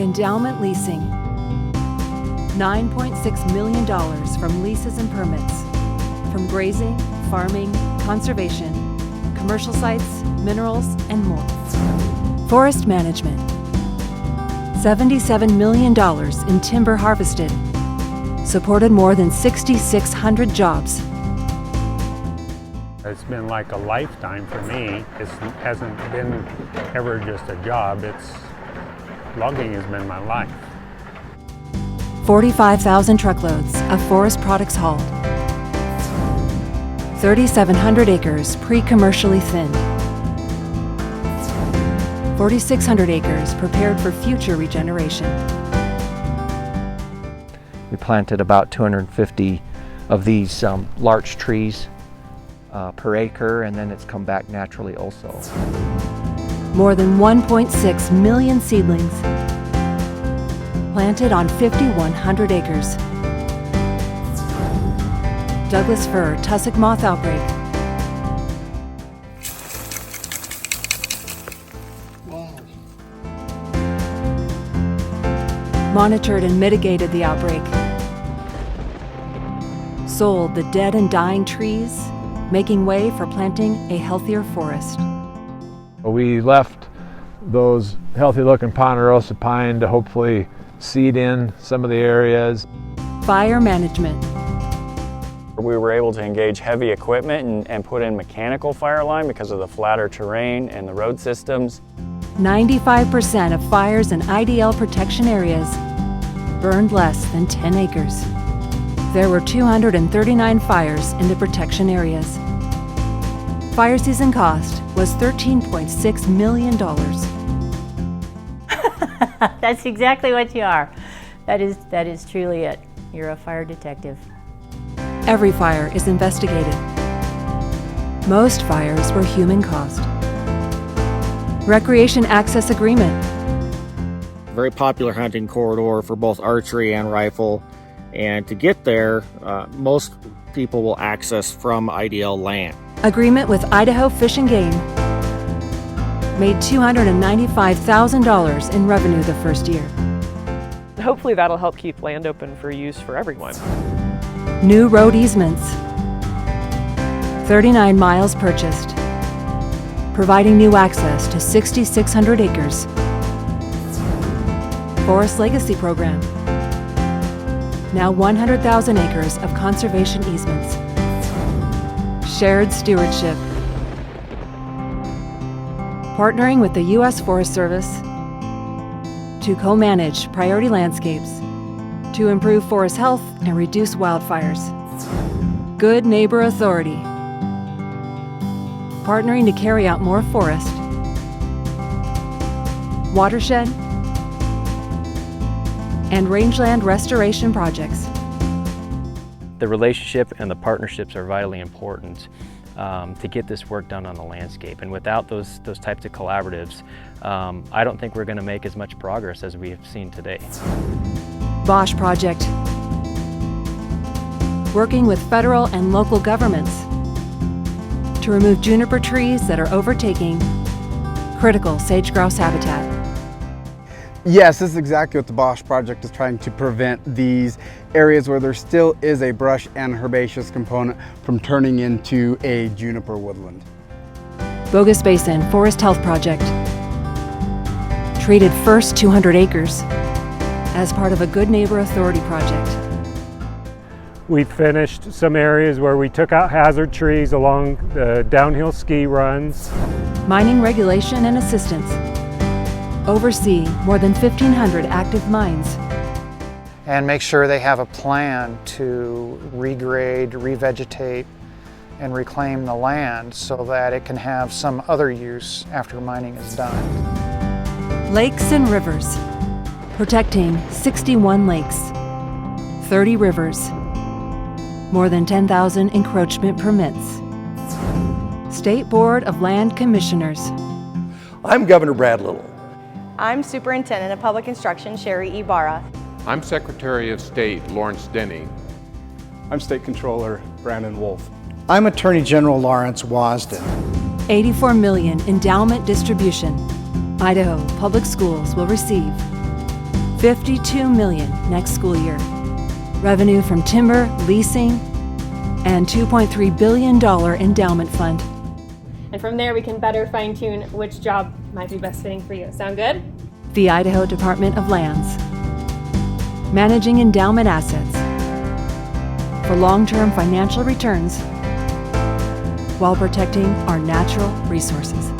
Endowment leasing. $9.6 million from leases and permits. From grazing, farming, conservation, commercial sites, minerals, and more. Forest management. $77 million in timber harvested. Supported more than 6,600 jobs. It's been like a lifetime for me. It hasn't been ever just a job. Logging has been my life. 45,000 truckloads of forest products hauled. 3,700 acres pre-commercially thinned. 4,600 acres prepared for future regeneration. We planted about 250 of these larch trees per acre, and then it's come back naturally also. More than 1.6 million seedlings planted on 5,100 acres. Douglas fir tussock moth outbreak. Wow. Monitored and mitigated the outbreak. Sold the dead and dying trees, making way for planting a healthier forest. We left those healthy-looking ponderosa pine to hopefully seed in some of the areas. Fire management. We were able to engage heavy equipment and put in mechanical fire line because of the flatter terrain and the road systems. 95% of fires in IDL protection areas burned less than 10 acres. There were 239 fires in the protection areas. Fire season cost was $13.6 million. That's exactly what you are. That is truly it. You're a fire detective. Every fire is investigated. Most fires were human caused. Recreation access agreement. Very popular hunting corridor for both archery and rifle. And to get there, most people will access from IDL land. Agreement with Idaho Fish and Game. Made $295,000 in revenue the first year. Hopefully that'll help keep land open for use for everyone. New road easements. 39 miles purchased. Providing new access to 6,600 acres. Forest Legacy Program. Now 100,000 acres of conservation easements. Shared stewardship. Partnering with the U.S. Forest Service to co-manage priority landscapes to improve forest health and reduce wildfires. Good Neighbor Authority. Partnering to carry out more forest, watershed, and rangeland restoration projects. The relationship and the partnerships are vitally important to get this work done on the landscape. And without those types of collaboratives, I don't think we're going to make as much progress as we have seen today. Bosch Project. Working with federal and local governments to remove juniper trees that are overtaking critical sage-grouse habitat. Yes, this is exactly what the Bosch Project is trying to prevent, these areas where there still is a brush and herbaceous component from turning into a juniper woodland. Bogus Basin Forest Health Project. Treated first 200 acres as part of a Good Neighbor Authority project. We finished some areas where we took out hazard trees along the downhill ski runs. Mining regulation and assistance. Oversee more than 1,500 active mines. And make sure they have a plan to regrade, revegetate, and reclaim the land so that it can have some other use after mining is done. Lakes and rivers. Protecting 61 lakes, 30 rivers, more than 10,000 encroachment permits. State Board of Land Commissioners. I'm Governor Brad Little. I'm Superintendent of Public Instruction Sherry Ibarra. I'm Secretary of State Lawrence Denny. I'm State Controller Brandon Wolf. I'm Attorney General Lawrence Wasden. $84 million endowment distribution. Idaho Public Schools will receive. $52 million next school year. Revenue from timber, leasing, and $2.3 billion endowment fund. And from there we can better fine-tune which job might be best fitting for you. Sound good? The Idaho Department of Lands. Managing endowment assets for long-term financial returns while protecting our natural resources.